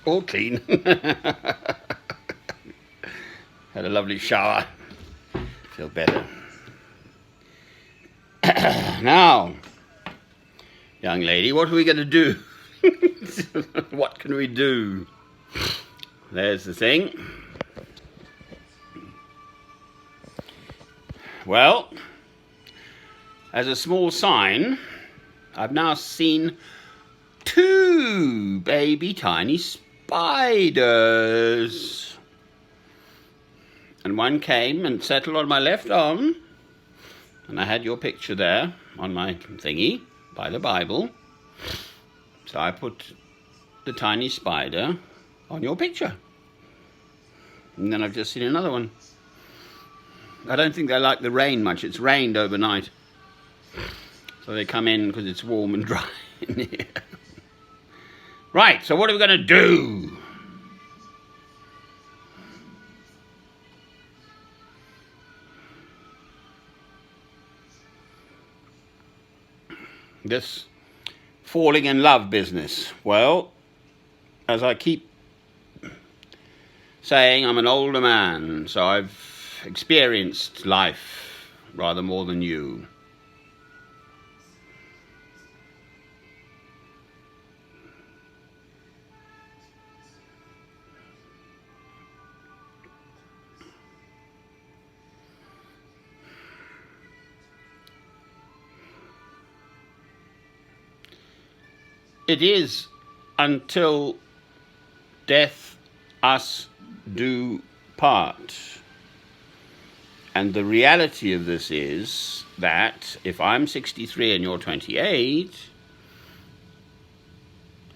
All clean. Had a lovely shower. Feel better. Now, young lady, what are we going to do? What can we do? There's the thing. Well, as a small sign, I've now seen 2 baby tiny spiders. And one came and settled on my left arm, and I had your picture there on my thingy by the Bible. So I put the tiny spider on your picture. And then I've just seen another one. I don't think they like the rain much. It's rained overnight. So they come in because it's warm and dry in here. Right, so what are we going to do? This falling in love business. Well, as I keep saying, I'm an older man, so I've experienced life rather more than you. It is until death us do part. And the reality of this is that if I'm 63 and you're 28,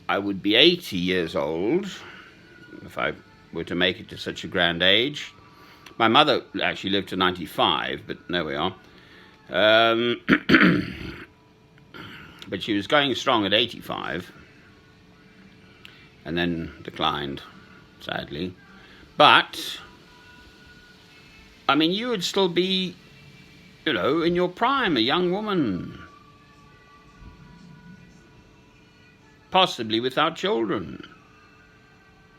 I would be 80 years old if I were to make it to such a grand age. My mother actually lived to 95, but there we are. But she was going strong at 85 and then declined, sadly. But, I mean, you would still be, in your prime, a young woman. Possibly without children.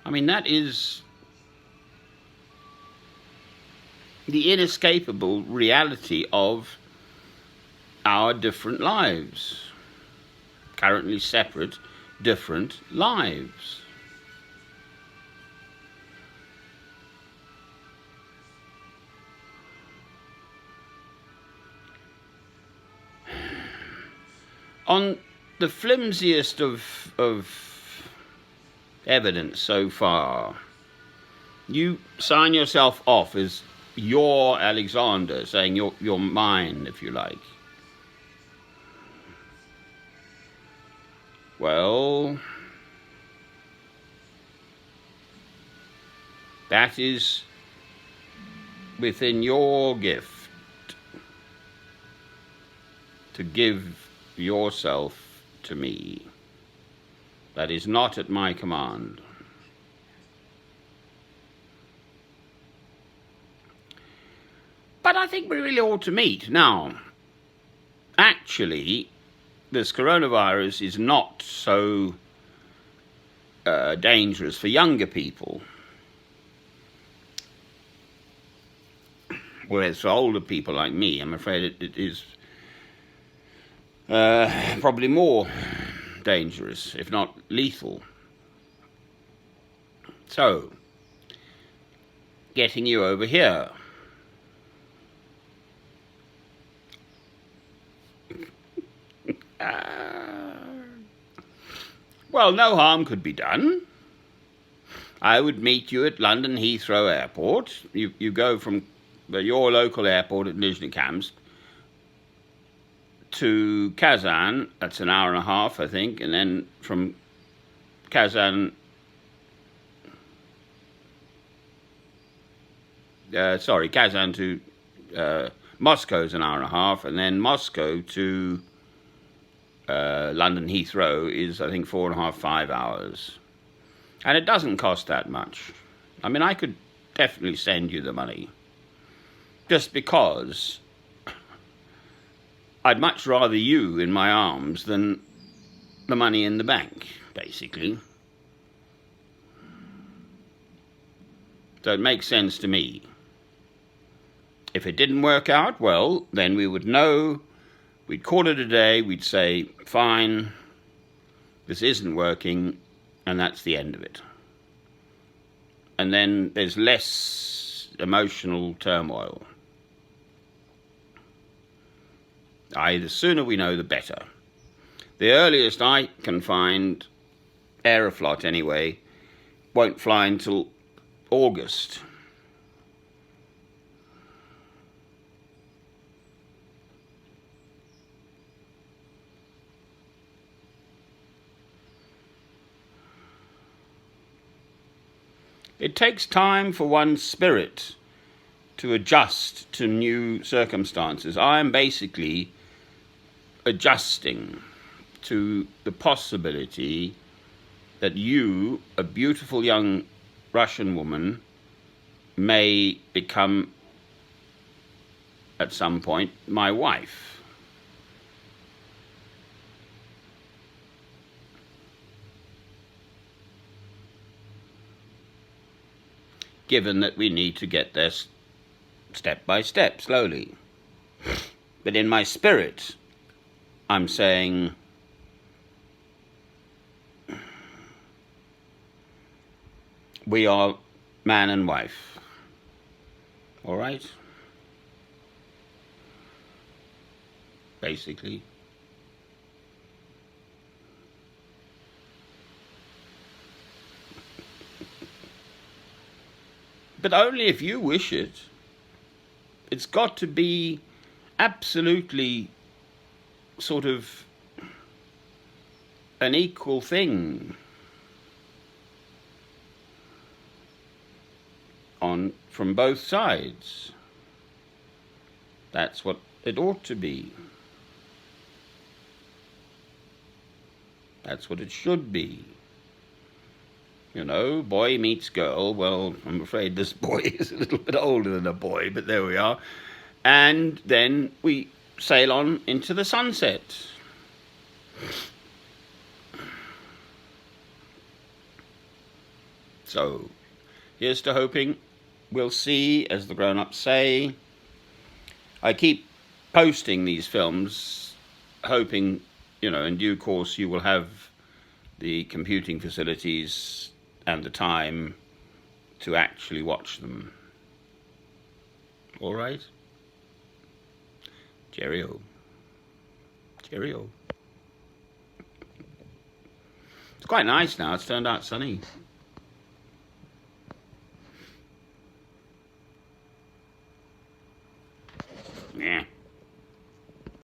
I mean, that is the inescapable reality of our different lives. Currently separate, different lives. On the flimsiest of evidence so far, you sign yourself off as your Alexander, saying you're mine, if you like. Well, that is within your gift to give yourself to me. That is not at my command. But I think we really ought to meet. Now, actually, this coronavirus is not so dangerous for younger people, whereas for older people like me, I'm afraid it is probably more dangerous, if not lethal. So, getting you over here. Well, no harm could be done. I would meet you at London Heathrow Airport. You go from your local airport at Nizhny-Kamsk to Kazan. That's an hour and a half, I think, and then from Kazan, Kazan to Moscow is an hour and a half, and then Moscow to London Heathrow is, I think, 4.5, 5 hours. And it doesn't cost that much. I mean, I could definitely send you the money. Just because I'd much rather you in my arms than the money in the bank, basically. So it makes sense to me. If it didn't work out, well, then we would know, we'd call it a day, we'd say, fine, this isn't working, and that's the end of it. And then there's less emotional turmoil. The sooner we know, the better. The earliest I can find, Aeroflot anyway, won't fly until August. It takes time for one's spirit to adjust to new circumstances. I am basically adjusting to the possibility that you, a beautiful young Russian woman, may become, at some point, my wife. Given that we need to get there step by step, slowly. But in my spirit, I'm saying, we are man and wife. All right? Basically. But only if you wish it. It's got to be absolutely sort of an equal thing from both sides. That's what it ought to be. That's what it should be. You know, boy meets girl. Well, I'm afraid this boy is a little bit older than a boy, but there we are. And then we sail on into the sunset. So, here's to hoping we'll see, as the grown-ups say. I keep posting these films, hoping, in due course you will have the computing facilities and the time to actually watch them. All right? Cheerio. Cheerio. It's quite nice now. It's turned out sunny. Yeah.